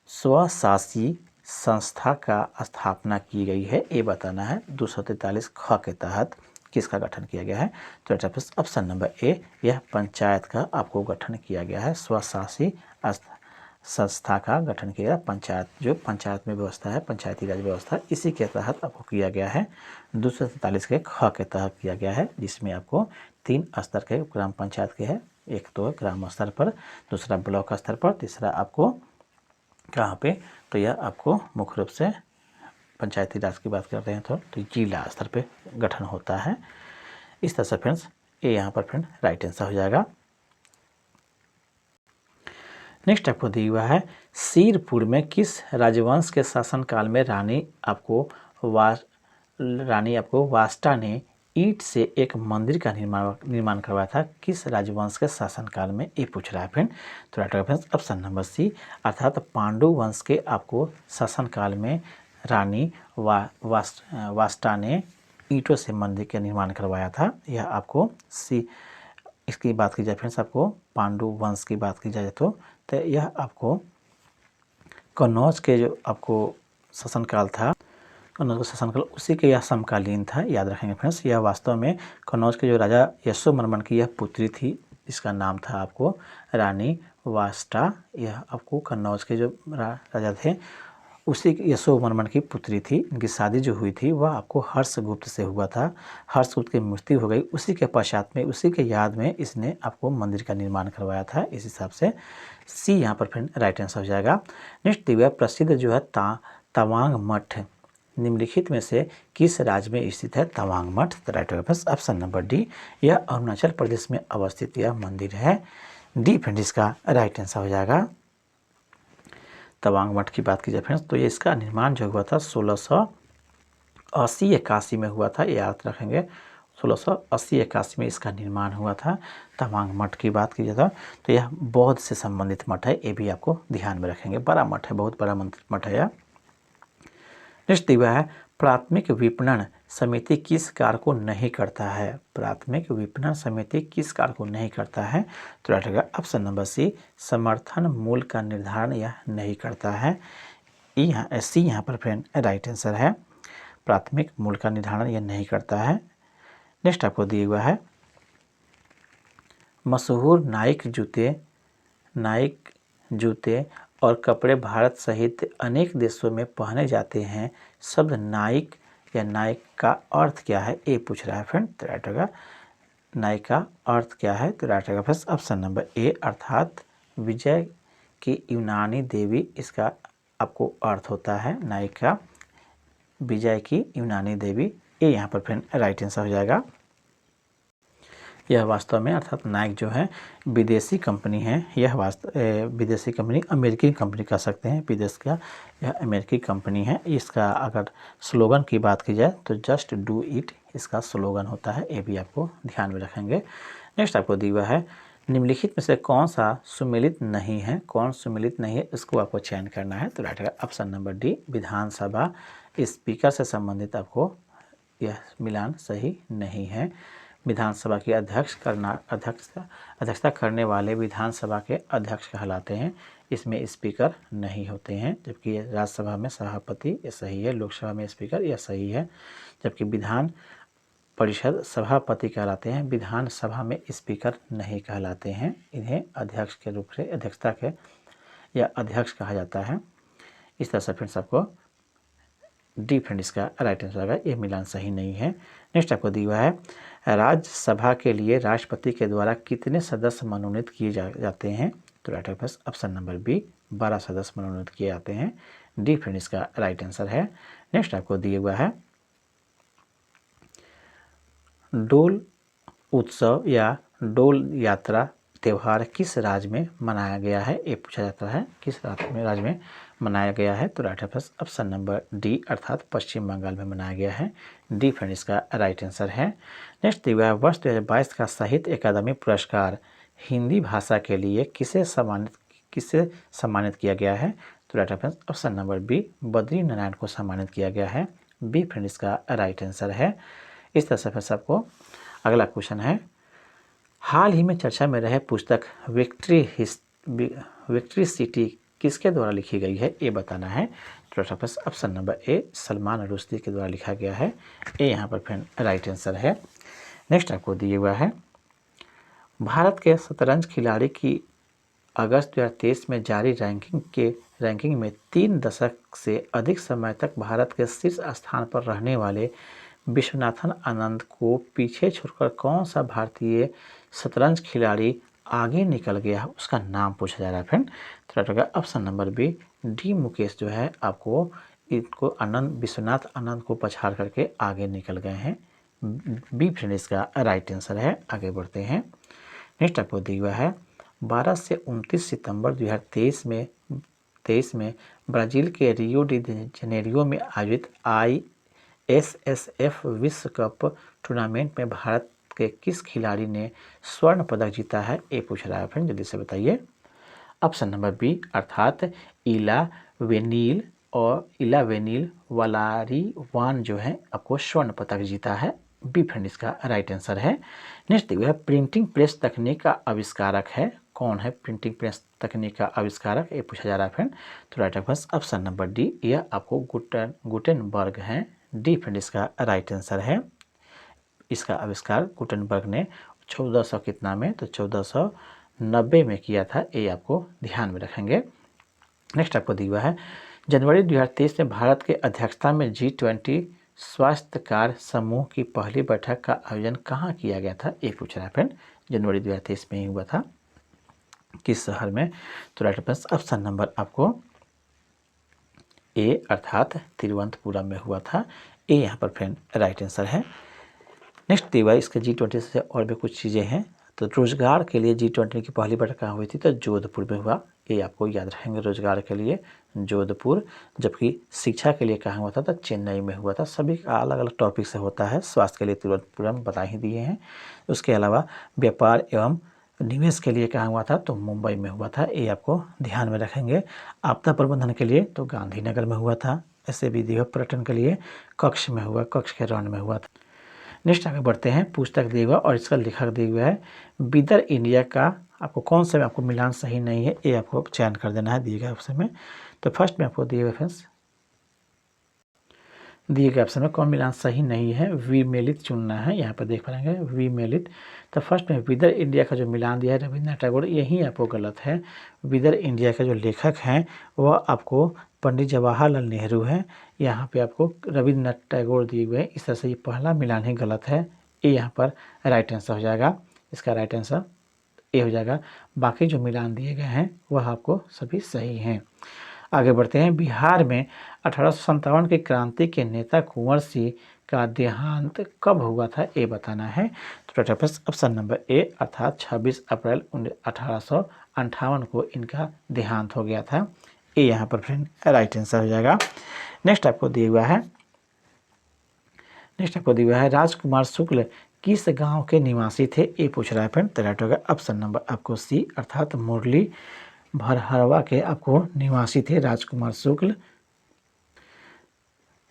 [SPEAKER 1] स्वशासी संस्था का स्थापना की गई है, ये बताना है। 243 ख के तहत किसका गठन किया गया है, तो ऑप्शन नंबर ए, यह पंचायत का आपको गठन किया गया है। स्वशासी संस्था का गठन किया गया, पंचायत, जो पंचायत में व्यवस्था है, पंचायती राज व्यवस्था, इसी के तहत आपको किया गया है। 243 के ख के तहत किया गया है, जिसमें आपको 3 स्तर के ग्राम पंचायत के हैं। एक तो ग्राम स्तर पर, दूसरा ब्लॉक स्तर पर, तीसरा आपको कहाँ पे, तो यह आपको मुख्य रूप से पंचायती राज की बात कर रहे हैं तो जिला स्तर पे गठन होता है। इस तरह से फ्रेंड्स ये यहाँ पर फ्रेंड राइट आंसर हो जाएगा। नेक्स्ट आपको दिया हुआ है, सिरपुर में किस राजवंश के शासनकाल में रानी आपको वास्टा ने ईंट से एक मंदिर का निर्माण करवाया था। किस राजवंश के शासनकाल में, ये पूछ रहा है फ्रेंड। तो right friends option number C, अर्थात पांडु वंश के आपको शासनकाल में रानी वास्टा ने ईंटों से मंदिर का निर्माण करवाया था। यह आपको सी, इसकी बात की जाए फ्रेंड्स, आपको पांडु वंश की बात की जाए तो यह आपको कन्नौज के जो आपको शासनकाल था, कन्नौज का शासनकाल उसी के यह समकालीन था, याद रखेंगे फ्रेंड्स। यह वास्तव में कन्नौज के जो राजा यशोवर्मन की यह पुत्री थी, जिसका नाम था आपको रानी वास्टा। यह आपको कन्नौज के जो राजा थे उसी यशोवर्मन की पुत्री थी। इनकी शादी जो हुई थी वह आपको हर्षगुप्त से हुआ था। हर्षगुप्त की मृत्यु हो गई, उसी के पश्चात में, उसी के याद में इसने आपको मंदिर का निर्माण करवाया था। इस हिसाब से सी यहाँ पर फ्रेंड राइट आंसर हो जाएगा। नेक्स्ट दिव्या, प्रसिद्ध जो है तवांग मठ निम्नलिखित में से किस राज्य में स्थित है तवांग मठ, तो राइट ऑप्शन नंबर डी, यह अरुणाचल प्रदेश में अवस्थित यह मंदिर है। डी फ्रेंड इसका राइट आंसर हो जाएगा। तवांग मठ की बात की जाए फ्रेंड्स तो ये इसका निर्माण जो हुआ था 1680-81 में हुआ था, याद रखेंगे। 1680-81 में इसका निर्माण हुआ था। तवांग मठ की बात की जाए तो यह बौद्ध से संबंधित मठ है, ये भी आपको ध्यान में रखेंगे। बड़ा मठ है, बहुत बड़ा मठ है। नेक्स्ट दिया है, प्राथमिक विपणन समिति किस कार्य को नहीं करता है। प्राथमिक विपणन समिति किस कार्य को नहीं करता है, तो राइट होगा ऑप्शन नंबर सी, समर्थन मूल्य का निर्धारण यह नहीं करता है। सी यहाँ पर फ्रेंड राइट आंसर है, प्राथमिक मूल्य का निर्धारण यह नहीं करता है। नेक्स्ट आपको दिया हुआ है, मशहूर नाइक जूते और कपड़े भारत सहित अनेक देशों में पहने जाते हैं। शब्द नाइक या नाइक का अर्थ क्या है, ये पूछ रहा है फ्रेंड। तो राइट होगा नाइक का अर्थ क्या है, तो राइट होगा फर्स्ट ऑप्शन नंबर ए, अर्थात विजय की यूनानी देवी, इसका आपको अर्थ होता है नाइक का, विजय की यूनानी देवी। ये यहाँ पर फ्रेंड राइट आंसर हो जाएगा। यह वास्तव में अर्थात नाइक जो है विदेशी कंपनी है। यह विदेशी कंपनी, अमेरिकी कंपनी कह सकते हैं, विदेश का यह अमेरिकी कंपनी है। इसका अगर स्लोगन की बात की जाए तो जस्ट डू इट, इसका स्लोगन होता है, ये भी आपको ध्यान में रखेंगे। नेक्स्ट आपको दिया हुआ है निम्नलिखित में से कौन सा सुमेलित नहीं है, कौन सुमेलित नहीं है इसको आपको चयन करना है। तो राइट है ऑप्शन नंबर डी, विधानसभा स्पीकर से संबंधित आपको यह मिलान सही नहीं है। विधानसभा की अध्यक्षता करने वाले विधानसभा के अध्यक्ष कहलाते हैं, इसमें स्पीकर नहीं होते हैं। जबकि राज्यसभा में सभापति, ये सही है। लोकसभा में स्पीकर, यह सही है। जबकि विधान परिषद सभापति कहलाते हैं, विधानसभा में स्पीकर नहीं कहलाते हैं। इन्हें अध्यक्ष के रूप से अध्यक्षता के या अध्यक्ष कहा जाता है। इस तरह से फ्रेंड्स आपको डी फ्रेंड इसका राइट आंसर होगा, ये मिलान सही नहीं है। नेक्स्ट आपको दिया हुआ है राज्यसभा के लिए राष्ट्रपति के द्वारा कितने सदस्य मनोनीत किए जाते हैं। तो right answer option number B, 12 सदस्य मनोनीत किए जाते हैं। डी फ्रेंड इसका राइट आंसर है। नेक्स्ट आपको दिया हुआ है डोल उत्सव या डोल यात्रा त्यौहार किस राज्य में मनाया गया है, ये पूछा जाता है, किस राज्य में मनाया गया है। तो right answer option number D अर्थात पश्चिम बंगाल में मनाया गया है। डी फ्रेंड इसका राइट आंसर है। नेक्स्ट दिया है वर्ष 2022 का साहित्य अकादमी पुरस्कार हिंदी भाषा के लिए किसे सम्मानित किया गया है। तो right answer option number B, Badri Narayan को सम्मानित किया गया है। बी फ्रेंड इसका राइट आंसर है। इस तरह से फिर सबको अगला क्वेश्चन है हाल ही में चर्चा में रहे पुस्तक विक्ट्री सिटी किसके द्वारा लिखी गई है, ये बताना है। तो option number A, Salman Rushdie के द्वारा लिखा गया है। ए यहाँ पर फ्रेंड राइट आंसर है। नेक्स्ट आपको दिया हुआ है भारत के शतरंज खिलाड़ी की अगस्त 2023 में जारी रैंकिंग में 3 दशक से अधिक समय तक भारत के शीर्ष स्थान पर रहने वाले विश्वनाथन आनंद को पीछे छोड़कर कौन सा भारतीय शतरंज खिलाड़ी आगे निकल गया है, उसका नाम पूछा जा रहा है फ्रेंड। तो option number B, D Mukesh जो है आपको इनको विश्वनाथ आनंद को पछाड़ करके आगे निकल गए हैं। बी फ्रेंड इसका राइट आंसर है। आगे बढ़ते हैं। नेक्स्ट आपको दिया हुआ है 12 से 29 सितंबर 2023 में ब्राज़ील के रियो डी जनेरियो में आयोजित ISSF विश्व कप टूर्नामेंट में भारत के किस खिलाड़ी ने स्वर्ण पदक जीता है, ये पूछ रहा है फ्रेंड, जल्दी से बताइए। ऑप्शन नंबर बी अर्थात इला वेनिल वलारीवान जो है आपको स्वर्ण पदक जीता है। बी फ्रेंड इसका राइट आंसर है। नेक्स्ट देखिए प्रिंटिंग प्रेस तकनीक का आविष्कारक है, कौन है प्रिंटिंग प्रेस तकनीक का आविष्कारक, ये पूछा जा रहा है फ्रेंड। तो right answer option number D, यह आपको गुटेनबर्ग हैं। डी फ्रेंड इसका राइट आंसर है। इसका आविष्कार गुटेनबर्ग ने 1400 कितना में, तो 1490 में किया था, ये आपको ध्यान में रखेंगे। नेक्स्ट आपको दिया है जनवरी 2023 में भारत के अध्यक्षता में G20 स्वास्थ्य कार्य समूह की पहली बैठक का आयोजन कहाँ किया गया था, ये पूछ रहा है फ्रेंड। जनवरी 2023 में ही हुआ था, किस शहर में। तो राइट आंसर ऑप्शन नंबर आपको ए अर्थात तिरुवनंतपुरम में हुआ था। ए यहाँ पर फ्रेंड राइट आंसर है। नेक्स्ट दिया इसके G20 से और भी कुछ चीज़ें हैं। तो रोजगार के लिए G20 की पहली बैठक कहाँ हुई थी, तो जोधपुर में हुआ, ये आपको याद रखेंगे। रोजगार के लिए जोधपुर, जबकि शिक्षा के लिए कहाँ हुआ था, तो चेन्नई में हुआ था। सभी अलग अलग टॉपिक से होता है। स्वास्थ्य के लिए तिरुवनंतपुरम बता ही दिए हैं। उसके अलावा व्यापार एवं निवेश के लिए कहाँ हुआ था, तो मुंबई में हुआ था, ये आपको ध्यान में रखेंगे। आपदा प्रबंधन के लिए तो गांधीनगर में हुआ था। ऐसे भी दिया पर्यटन के लिए कक्ष में हुआ, कक्ष के रण में हुआ था। नेक्स्ट आगे बढ़ते हैं। पुस्तक दिया हुआ और इसका लेखक दिया हुआ है बिदर इंडिया का, आपको कौन सा में आपको मिलान सही नहीं है, ये आपको चयन कर देना है दिए गए ऑप्शन में। तो फर्स्ट में आपको दिए हुए फ्रेंड्स दिए गए ऑप्शन में कौन मिलान सही नहीं है, विमेलित चुनना है। यहाँ पर देख पाएंगे विमेलित। तो फर्स्ट में विदर इंडिया का जो मिलान दिया है रविन्द्रनाथ टैगोर, यही आपको गलत है। विदर इंडिया के जो लेखक हैं वह आपको पंडित जवाहरलाल नेहरू हैं। यहाँ पे आपको रविन्द्रनाथ टैगोर दिए हुए हैं। इस तरह से ये पहला मिलान ही गलत है। ये यहाँ पर राइट आंसर हो जाएगा। इसका राइट आंसर ए हो जाएगा। बाकी जो मिलान दिए गए हैं वह आपको सभी सही हैं। आगे बढ़ते हैं। बिहार में 1857 की क्रांति के नेता कुंवर सिंह का देहांत कब हुआ था, ये बताना है। तो ऑप्शन नंबर ए अर्थात 26 अप्रैल 1858 को इनका देहांत हो गया था। ये यहाँ पर फ्रेंड राइट आंसर हो जाएगा। नेक्स्ट आपको दिया हुआ है नेक्स्ट आपको दिया है राजकुमार शुक्ल किस गांव के निवासी थे, ये पूछ रहा है फ्रेंड। तो राइट होगा ऑप्शन नंबर आपको सी, अर्थात मुरली भरहरवा के आपको निवासी थे राजकुमार शुक्ल।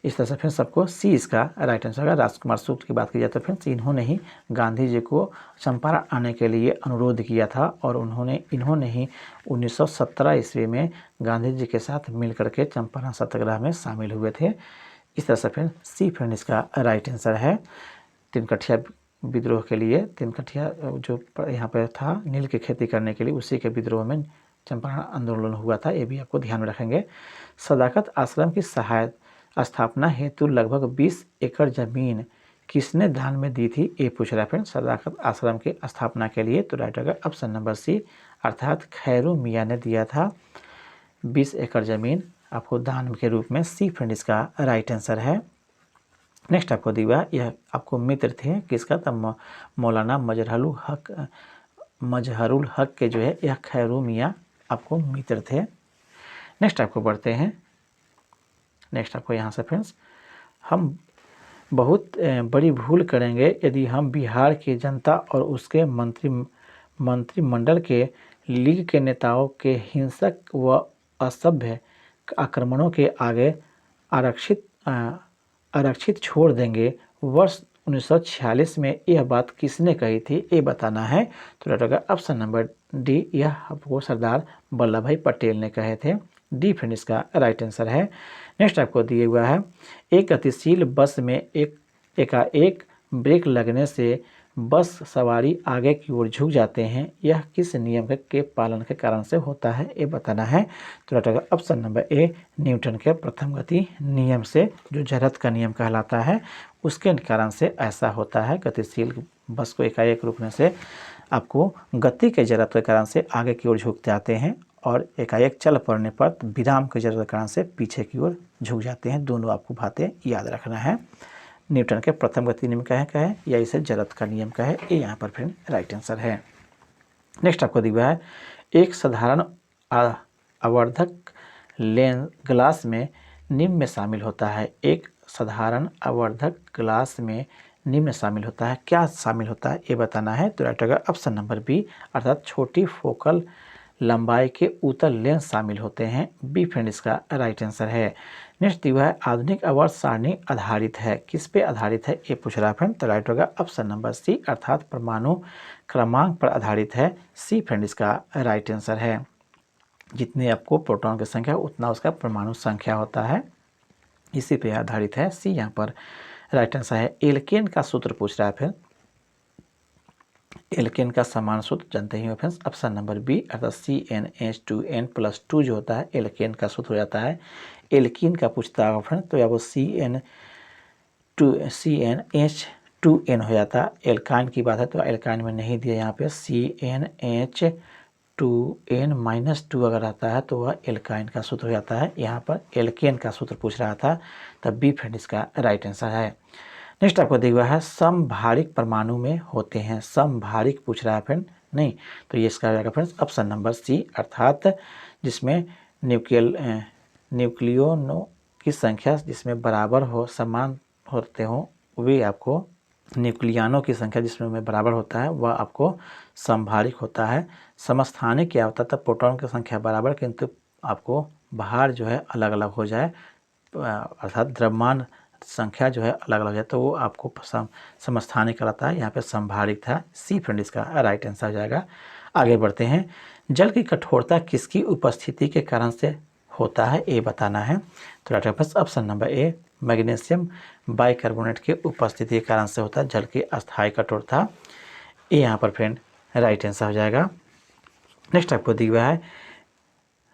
[SPEAKER 1] इस तरह से फ्रेंड्स सबको सी इसका राइट आंसर होगा। राजकुमार शुक्ल की बात की जाए तो फ्रेंड्स इन्होंने ही गांधी जी को चंपारण आने के लिए अनुरोध किया था और इन्होंने ही 1917 ईस्वी में गांधी जी के साथ मिलकर के चंपारण सत्याग्रह में शामिल हुए थे। इस तरह से फ्रेंड सी फ्रेंड इसका राइट आंसर है। तिनकठिया विद्रोह के लिए, तिनकठिया जो यहाँ पर था नील की खेती करने के लिए, उसी के विद्रोह में चंपारण आंदोलन हुआ था, ये भी आपको ध्यान में रखेंगे। सदाकत आश्रम की स्थापना हेतु लगभग 20 एकड़ जमीन किसने दान में दी थी, ये पूछ रहा है फ्रेंड। सदाकत आश्रम की स्थापना के लिए तो राइट होगा ऑप्शन नंबर सी, अर्थात खैरू मियाँ ने दिया था 20 एकड़ जमीन आपको दान के रूप में। सी फ्रेंड इसका राइट आंसर है। नेक्स्ट आपको दिया, यह आपको मित्र थे किसका, तब मौलाना मजहरुल हक के जो है यह खैरू मियाँ आपको मित्र थे। नेक्स्ट आपको बढ़ते हैं। नेक्स्ट आपको यहाँ से फ्रेंड्स, हम बहुत बड़ी भूल करेंगे यदि हम बिहार की जनता और उसके मंत्रिमंडल के लीग के नेताओं के हिंसक व असभ्य आक्रमणों के आगे आरक्षित छोड़ देंगे। वर्ष 1946 में यह बात किसने कही थी, ये बताना है। तो राइट होगा ऑप्शन नंबर डी, यह आपको सरदार वल्लभ भाई पटेल ने कहे थे। डी फ्रेंड इसका राइट आंसर है। नेक्स्ट आपको दिया हुआ है, एक गतिशील बस में एकाएक ब्रेक लगने से बस सवारी आगे की ओर झुक जाते हैं, यह किस नियम के पालन के कारण से होता है, ये बताना है। तो राइट होगा ऑप्शन नंबर ए, न्यूटन के प्रथम गति नियम से, जो जरत का नियम कहलाता है, उसके कारण से ऐसा होता है। गतिशील बस को एकाएक रुकने से आपको गति के जरत के कारण से आगे की ओर झुक जाते हैं और एकाएक चल पड़ने पर विराम के जरूरत के कारण से पीछे की ओर झुक जाते हैं। दोनों आपको बातें याद रखना है। न्यूटन के प्रथम गति नियम का है या इसे जरत का नियम का है, ये यहाँ पर फ्रेंड राइट आंसर है। नेक्स्ट आपको दिया है, एक साधारण आवर्धक लेंस ग्लास में निम्न में शामिल होता है। एक साधारण आवर्धक ग्लास में निम्न शामिल होता है, क्या शामिल होता है, ये बताना है। तो राइट होगा ऑप्शन नंबर बी, अर्थात छोटी फोकल लंबाई के उत्तल लेंस शामिल होते हैं। बी फ्रेंड इसका राइट आंसर है। नेक्स्ट दिया है, आधुनिक आवर्त सारणी आधारित है, किस पे आधारित है, ये पूछ रहा है फ्रेंड। तो राइट होगा ऑप्शन नंबर सी, अर्थात परमाणु क्रमांक पर आधारित है। सी फ्रेंड इसका राइट आंसर है। जितनी आपको प्रोटॉन की संख्या उतना उसका परमाणु संख्या होता है, इसी पे आधारित है। सी यहाँ पर राइट आंसर है। एल्केन का सूत्र पूछ रहा है फिर, एल्केन का समान सूत्र जानते ही हो फ्रेंड्स, ऑप्शन नंबर बी, अर्थात CnH2n+2 जो होता है एल्केन का सूत्र हो जाता है। एल्कीन का पूछता है फ्रेंड्स तो या वो CnH2n हो जाता है। एल्काइन की बात है तो एल्काइन में नहीं दिया यहाँ पे, CnH2n-2 अगर आता है तो वह एल्काइन का सूत्र हो जाता है। यहाँ पर एल्केन का सूत्र पूछ रहा था, तब बी फ्रेंड इसका राइट आंसर है। नेक्स्ट आपको दिया हुआ है, समभारिक परमाणु में होते हैं, समभारिक पूछ रहा है फ्रेंड, नहीं तो ये इसका रहेगा फ्रेंड्स ऑप्शन नंबर सी, अर्थात जिसमें न्यूक्लियोनों की संख्या जिसमें बराबर हो, समान होते हो, वे आपको न्यूक्लियानों की संख्या जिसमें बराबर होता है वह आपको समभारिक होता है। समस्थानिक क्या होता है, तब प्रोटॉन की संख्या बराबर किंतु आपको बाहर जो है अलग अलग हो जाए, अर्थात द्रव्यमान संख्या जो है अलग अलग है तो वो आपको समस्थानिक कहलाता है। यहाँ पे समभारिक था। सी फ्रेंड इसका राइट आंसर हो जाएगा। आगे बढ़ते हैं, जल की कठोरता किसकी उपस्थिति के कारण से होता है, ये बताना है। तो right answer option number A, magnesium bicarbonate के उपस्थिति के कारण से होता है जल की अस्थायी कठोरता, ये यहाँ पर फ्रेंड राइट आंसर हो जाएगा। नेक्स्ट आपको दिया है,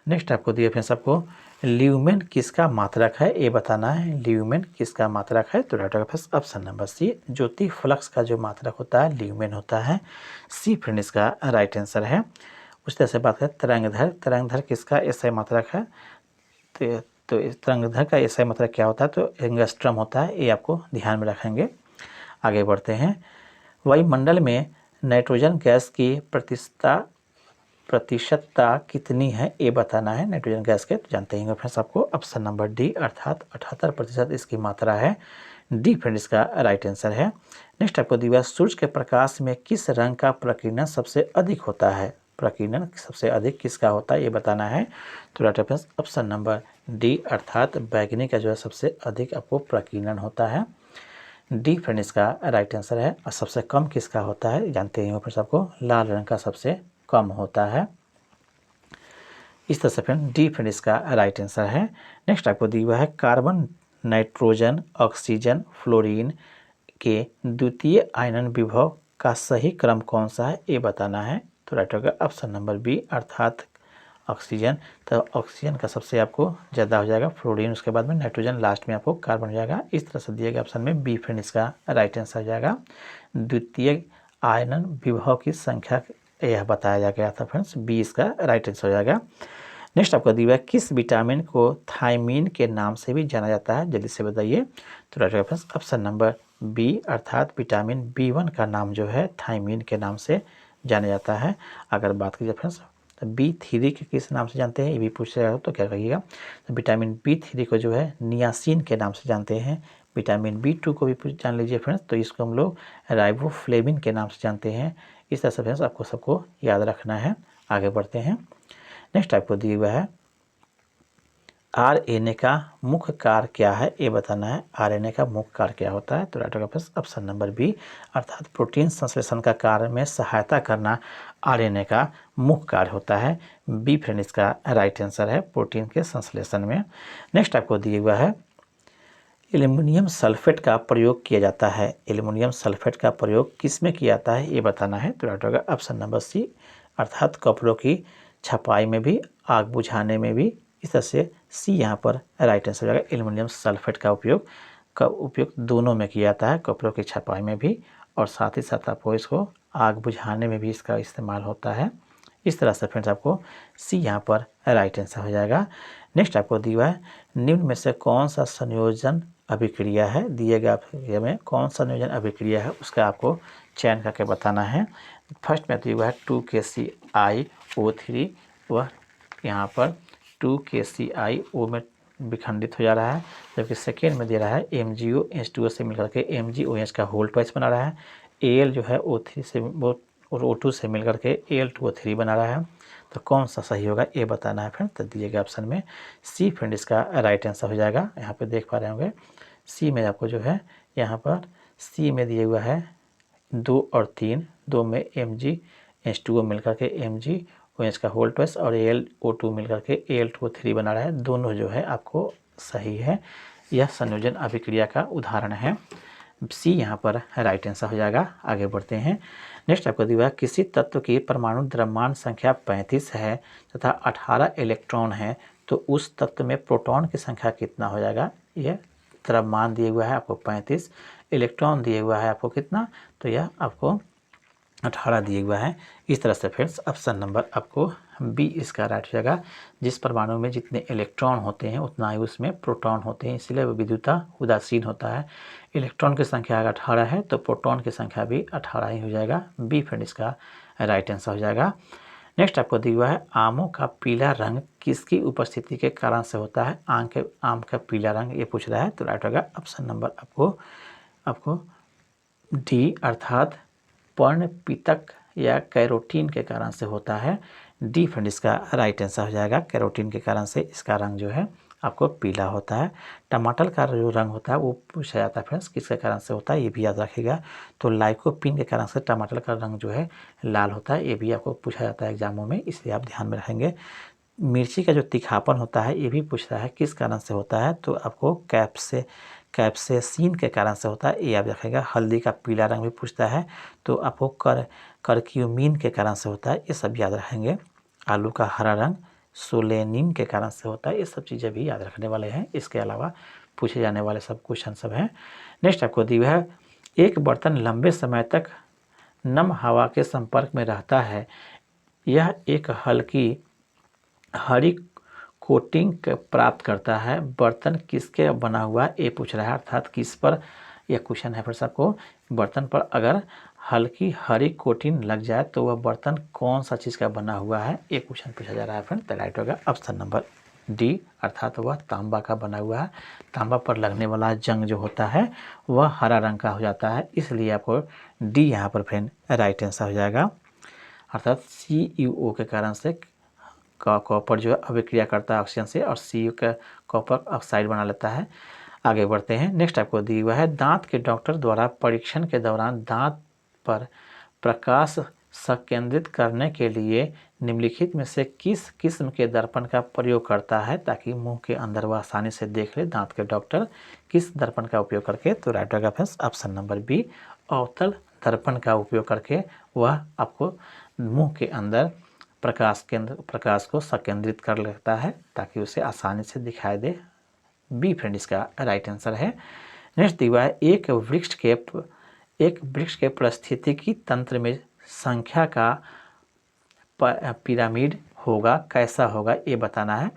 [SPEAKER 1] फ्रेंड्स आपको ल्यूमेन किसका मात्रक है, ये बताना है। ल्यूमेन किसका मात्रक है, तो right answer option number C, ज्योति फ्लक्स का जो मात्रक होता है ल्यूमेन होता है। सी फ्रेंड इसका राइट आंसर है। उस तरह से बात करें तरंगधर किसका एसआई मात्रक है, तो इस तरंगधर का एसआई मात्रक क्या होता है, तो एंगस्ट्रम होता है, ये आपको ध्यान में रखेंगे। आगे बढ़ते हैं, वायुमंडल में नाइट्रोजन गैस की प्रतिशतता कितनी है, ये बताना है। नाइट्रोजन गैस के तो जानते ही फ्रेंड्स आपको ऑप्शन नंबर डी, अर्थात 78% इसकी मात्रा है डी फ्रेंड इसका राइट आंसर है। नेक्स्ट आपको दिया सूर्य के प्रकाश में किस रंग का प्रकीर्णन सबसे अधिक होता है, प्रकीर्णन सबसे अधिक किसका होता है ये बताना है। तो right answer option number D अर्थात बैगनी का जो है सबसे अधिक आपको प्रकीर्णन होता है। डी फ्रेंड इसका राइट आंसर है। और सबसे कम किसका होता है जानते हैं फ्रेंड्स, आपको लाल रंग का सबसे कम होता है। इस तरह से फ्रेंड डी फ्रेंड इसका राइट आंसर है। नेक्स्ट आपको दिया हुआ है कार्बन, नाइट्रोजन, ऑक्सीजन, फ्लोरीन के द्वितीय आयनन विभव का सही क्रम कौन सा है ये बताना है। तो राइट होगा ऑप्शन नंबर बी अर्थात ऑक्सीजन। तो ऑक्सीजन का सबसे आपको ज़्यादा हो जाएगा, फ्लोरीन उसके बाद में नाइट्रोजन, लास्ट में आपको कार्बन हो जाएगा। इस तरह से दिए गए ऑप्शन में बी फ्रेंड इसका राइट आंसर हो जाएगा। द्वितीय आयनन विभव की संख्या यह बताया गया था फ्रेंड्स, बी इसका राइट आंसर हो जाएगा। नेक्स्ट आपको दिया है किस विटामिन को थायमीन के नाम से भी जाना जाता है, जल्दी से बताइए। तो right friends option number B अर्थात विटामिन B1 का नाम जो है थायमीन के नाम से जाना जाता है। अगर बात कीजिए फ्रेंड्स तो B3 के किस नाम से जानते हैं ये भी पूछ रहा हो तो क्या कहिएगा। तो विटामिन B3 को जो है नियासिन के नाम से जानते हैं। विटामिन B2 को भी जान लीजिए फ्रेंड्स, तो इसको हम लोग राइबोफ्लेविन के नाम से जानते हैं। इस तरह से फ्रेंड्स आपको सबको याद रखना है। आगे बढ़ते हैं। नेक्स्ट आपको दिया हुआ है RNA का मुख्य कार्य क्या है ये बताना है। RNA का मुख्य कार्य क्या होता है। तो राइट होगा ऑप्शन नंबर बी अर्थात प्रोटीन संश्लेषण का कार्य में सहायता करना RNA का मुख्य कार्य होता है। बी फ्रेंड इसका राइट आंसर है, प्रोटीन के संश्लेषण में। नेक्स्ट आपको दिया हुआ है एल्युमिनियम सल्फेट का प्रयोग किया जाता है। एल्युमिनियम सल्फेट का प्रयोग किस में किया जाता है ये बताना है। तो राइट होगा ऑप्शन नंबर सी अर्थात कपड़ों की छपाई में भी, आग बुझाने में भी। इस तरह से सी यहाँ पर राइट आंसर हो जाएगा। एल्युमिनियम सल्फेट का उपयोग दोनों में किया जाता है, कपड़ों की छपाई में भी और साथ ही साथ आपको इसको आग बुझाने में भी इसका इस्तेमाल होता है। इस तरह से फ्रेंड्स आपको सी यहाँ पर राइट आंसर हो जाएगा। नेक्स्ट आपको दिया है निम्न में से कौन सा संयोजन अभिक्रिया है, दिए गए में कौन सा संयोजन अभिक्रिया है उसका आपको चयन करके बताना है। फर्स्ट में दिया है 2KCiO3, वह यहाँ पर 2KCiO में विखंडित हो जा रहा है। जबकि सेकेंड में दे रहा है MgO H2O से मिलकर के MgOH का होल ट्वाइस बना रहा है। Al जो है O3 से और O2 से मिलकर के Al2O3 बना रहा है। तो कौन सा सही होगा ये बताना है फ्रेंड। तो दिए गए ऑप्शन में सी फ्रेंड इसका राइट आंसर हो जाएगा। यहाँ पे देख पा रहे होंगे सी में आपको जो है यहाँ पर सी में दिया हुआ है 2 और 3, 2 में MgH2O मिलकर के MgOH का होल ट्वाइस और Al O2 मिलकर के Al2O3 बना रहा है। दोनों जो है आपको सही है, यह संयोजन अभिक्रिया का उदाहरण है। सी यहाँ पर राइट आंसर हो जाएगा। आगे बढ़ते हैं। नेक्स्ट आपको दिया है किसी तत्व की परमाणु द्रव्यमान संख्या 35 है तथा 18 इलेक्ट्रॉन है तो उस तत्व में प्रोटॉन की संख्या कितना हो जाएगा। यह द्रव्यमान दिया हुआ है आपको 35, इलेक्ट्रॉन दिया हुआ है आपको कितना, तो यह आपको 18 दिया हुआ है। इस तरह से फ्रेंड्स ऑप्शन नंबर आपको बी इसका राइट हो जाएगा। जिस परमाणु में जितने इलेक्ट्रॉन होते हैं उतना ही उसमें प्रोटॉन होते हैं, इसलिए वह विद्युता उदासीन होता है। इलेक्ट्रॉन की संख्या अगर 18 है तो प्रोटॉन की संख्या भी 18 ही हो जाएगा। बी फ्रेंड इसका राइट आंसर हो जाएगा। नेक्स्ट आपको दिया हुआ है आमों का पीला रंग किसकी उपस्थिति के कारण से होता है। आम का पीला रंग ये पूछ रहा है। तो राइट होगा ऑप्शन नंबर आपको डी अर्थात पर्णपितक या कैरोटीन के कारण से होता है। डी फ्रेंड इसका राइट आंसर हो जाएगा। कैरोटीन के कारण से इसका रंग जो है आपको पीला होता है। टमाटर का जो रंग होता है वो पूछा जाता है फ्रेंड्स किसके कारण से होता है ये भी याद रखिएगा। तो लाइकोपीन के कारण से टमाटर का रंग जो है लाल होता है, ये भी आपको पूछा जाता है एग्जामों में, इसलिए आप ध्यान में रखेंगे। मिर्ची का जो तीखापन होता है ये भी पूछ रहा है किस कारण से होता है, तो आपको कैप्सेसिन के कारण से होता है, ये याद रखेगा। हल्दी का पीला रंग भी पूछता है तो आपको करक्यूमिन के कारण से होता है, ये सब याद रखेंगे। आलू का हरा रंग सोलेनिन के कारण से होता है, ये सब चीज़ें भी याद रखने वाले हैं। इसके अलावा पूछे जाने वाले सब क्वेश्चन सब हैं। नेक्स्ट आपको दिया है एक बर्तन लंबे समय तक नम हवा के संपर्क में रहता है, यह एक हल्की हरी कोटिंग प्राप्त करता है, बर्तन किसके बना हुआ है ये पूछ रहा है। अर्थात किस पर यह क्वेश्चन है फ्रेंड्स आपको, बर्तन पर अगर हल्की हरी कोटिंग लग जाए तो वह बर्तन कौन सा चीज़ का बना हुआ है ये क्वेश्चन पूछा जा रहा है फ्रेंड। तो राइट होगा ऑप्शन नंबर डी अर्थात वह तांबा का बना हुआ है। तांबा पर लगने वाला जंग जो होता है वह हरा रंग का हो जाता है, इसलिए आपको डी यहाँ पर फ्रेंड राइट आंसर हो जाएगा। अर्थात CuO के कारण से कॉपर जो है अभिक्रिया करता है ऑक्सीजन से और Cu का कॉपर ऑक्साइड बना लेता है। आगे बढ़ते हैं। नेक्स्ट आपको दिया हुआ है, दांत के डॉक्टर द्वारा परीक्षण के दौरान दांत पर प्रकाश संकेंद्रित करने के लिए निम्नलिखित में से किस किस्म के दर्पण का प्रयोग करता है ताकि मुंह के अंदर वह आसानी से देख ले। दांत के डॉक्टर किस दर्पण का उपयोग करके, तो राइट होगा फ्रेंड्स ऑप्शन नंबर बी, अवतल दर्पण का उपयोग करके वह आपको मुंह के अंदर प्रकाश को संकेंद्रित कर लेता है ताकि उसे आसानी से दिखाई दे। बी फ्रेंड इसका राइट आंसर है। नेक्स्ट दिया है, एक वृक्ष के पारिस्थितिकी तंत्र में संख्या का पिरामिड होगा, कैसा होगा ये बताना है।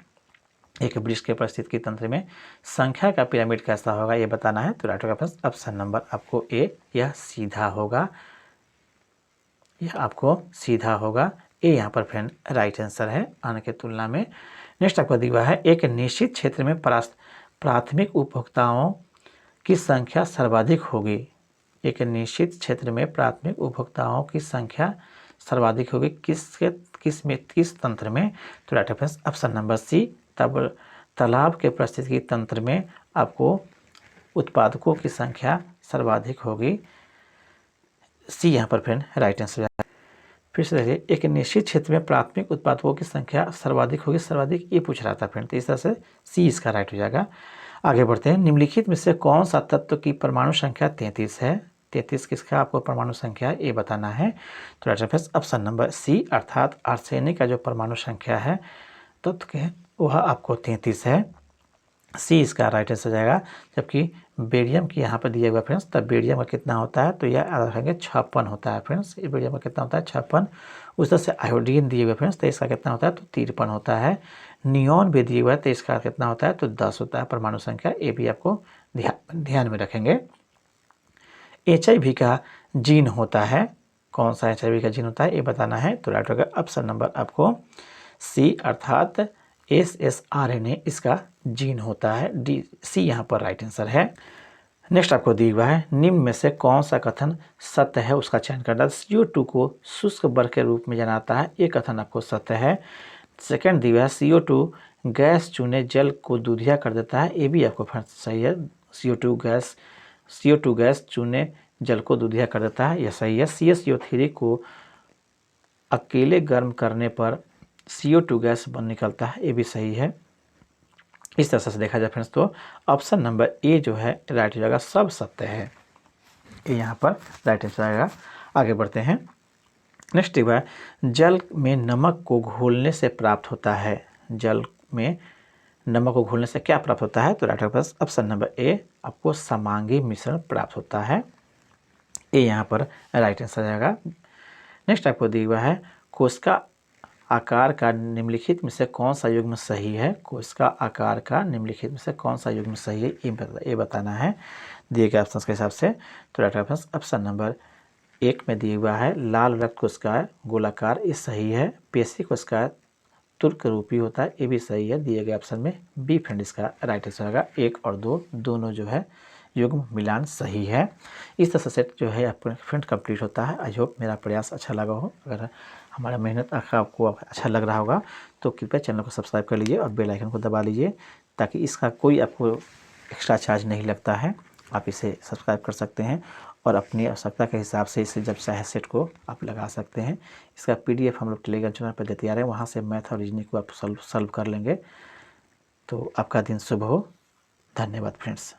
[SPEAKER 1] एक वृक्ष के पारिस्थितिकी तंत्र में संख्या का पिरामिड कैसा होगा ये बताना है। तो राइट होगा ऑप्शन नंबर आपको ए, यह सीधा होगा, यह आपको सीधा होगा। ए यहाँ पर फ्रेंड राइट आंसर है अन्य के तुलना में। नेक्स्ट आपको दिया है, एक निश्चित क्षेत्र में प्राथमिक उपभोक्ताओं की संख्या सर्वाधिक होगी। एक निश्चित क्षेत्र में प्राथमिक उपभोक्ताओं की संख्या सर्वाधिक होगी किस तंत्र में। तो राइट ऑप्शन नंबर सी, तब तालाब के पारिस्थितिकी तंत्र में आपको उत्पादकों की संख्या सर्वाधिक होगी। सी यहाँ पर फ्रेंड राइट आंसर है। फिर से देखिए, एक निश्चित क्षेत्र में प्राथमिक उत्पादकों की संख्या सर्वाधिक होगी, सर्वाधिक ये पूछ रहा था फ्रेंड, तो इस तरह से सी इसका राइट हो जाएगा। आगे बढ़ते हैं। निम्नलिखित में से कौन सा तत्व की परमाणु संख्या 33 है। 33 किसका आपको परमाणु संख्या ये बताना है। तो राइट ऑप्शन नंबर सी, अर्थात आर्सेनिक का जो परमाणु संख्या है तत्व के वह आपको 33 है। सी इसका राइट आंसर जाएगा। जबकि बेरियम की यहाँ पर दिया हुआ फ्रेंड्स, तब बेरियम का कितना होता है, तो यह रखेंगे 56 होता है फ्रेंड्स। बेरियम का कितना होता है 56। उस तरह से आयोडीन दिए हुए फ्रेंड्स, तो इसका कितना होता है, तो 53 होता है। नियॉन भी दिए हुआ है, तो इसका कितना होता है, तो 10 होता है परमाणु संख्या। ये भी आपको ध्यान में रखेंगे। HIV का जीन होता है, कौन सा HIV का जीन होता है ये बताना है। तो राइट होगा ऑप्शन नंबर आपको सी, अर्थात SSRNA इसका जीन होता है। डी, सी यहाँ पर राइट आंसर है। नेक्स्ट आपको दिया हुआ है, निम्न में से कौन सा कथन सत्य है उसका चयन करना है। CO2 को शुष्क बर्फ के रूप में जनाता है, ये कथन आपको सत्य है। सेकंड दिया है, CO2 गैस चूने जल को दूधिया कर देता है, ये भी आपको सही है। CO2 गैस चूने जल को दूधिया कर देता है, यह सही है। CaCO3 को अकेले गर्म करने पर CO2 गैस बन निकलता है, ये भी सही है। इस तरह से देखा जाए फ्रेंड्स तो ऑप्शन नंबर ए जो है राइट हो जाएगा, सब सत्य है, ये यहाँ पर राइट आंसर आएगा। आगे बढ़ते हैं। नेक्स्ट है, जल में नमक को घोलने से प्राप्त होता है। जल में नमक को घोलने से क्या प्राप्त होता है। तो राइट ऑप्शन नंबर ए, आपको समांगी मिश्रण प्राप्त होता है, ये यहाँ पर राइट आंसर आएगा। नेक्स्ट आपको दिया हुआ है, कोशिका आकार का निम्नलिखित में से कौन सा युग्म सही है। कोशिका आकार का निम्नलिखित में से कौन सा युग्म सही है ये बताना है दिए गए ऑप्शन के हिसाब से। तो राइट ऑप्शन नंबर 1 में दिया हुआ है, लाल रक्त कोशिका गोलाकार, ये सही है। पेशी कोशिका तुर्क रूपी होता है, ये भी सही है दिए गए ऑप्शन में। बी फ्रेंड इसका राइट आंसर होगा। 1 और 2 दोनों जो है युग्म मिलान सही है। इस तरह से सेट जो है आपका फ्रेंड कंप्लीट होता है। आई होप मेरा प्रयास अच्छा लगा हो। अगर हमारा मेहनत आपको अच्छा लग रहा होगा तो कृपया चैनल को सब्सक्राइब कर लीजिए और बेल आइकन को दबा लीजिए, ताकि इसका कोई आपको एक्स्ट्रा चार्ज नहीं लगता है। आप इसे सब्सक्राइब कर सकते हैं और अपनी आवश्यकता के हिसाब से इसे जब चाहे सेट को आप लगा सकते हैं। इसका PDF हम लोग टेलीग्राम चैनल पर देते आ रहे हैं, वहाँ से मैथ और रीजनिंग को आप सॉल्व कर लेंगे। तो आपका दिन शुभ हो। धन्यवाद फ्रेंड्स।